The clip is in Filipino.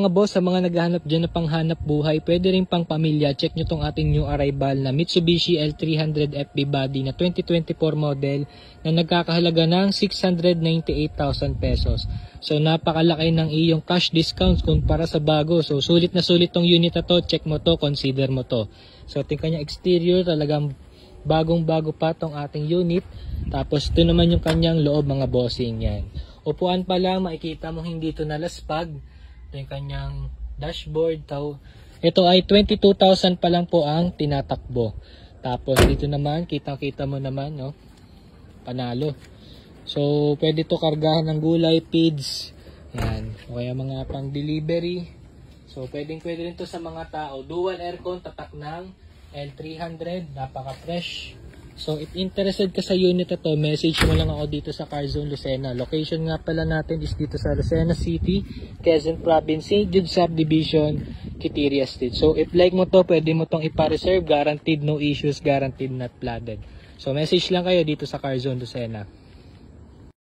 Mga boss, sa mga naghahanap dyan na panghanap buhay, pwede rin pang pamilya, check nyo tong ating new arrival na Mitsubishi L300 FB body na 2024 model na nagkakahalaga ng 698,000 pesos. So napakalaki ng iyong cash discounts kumpara sa bago. So sulit na sulit tong unit na to, check mo to, consider mo to. So tingnan niya exterior, talagang bagong-bago pa tong ating unit. Tapos ito naman yung kanyang loob mga bossing yan. Upuan pa lang, makikita mo hindi ito nalaspag. Ito yung kanyang dashboard. Ito ay 22,000 pa lang po ang tinatakbo. Tapos dito naman, kita-kita mo naman, no? Panalo. So, pwede to kargahan ng gulay, feeds. Yan. O kaya mga pang delivery. So, pwede rin to sa mga tao. Dual aircon, tatak ng L300. Napaka-fresh. So, if interested ka sa unit na to, message mo lang ako dito sa Carzon, Lucena. Location nga pala natin is dito sa Lucena City, Quezon Province, St. Jude Subdivision, Quiteria Street. So, if like mo to, pwede mo tong ipa-reserve. Guaranteed no issues, guaranteed not flooded. So, message lang kayo dito sa Carzon, Lucena.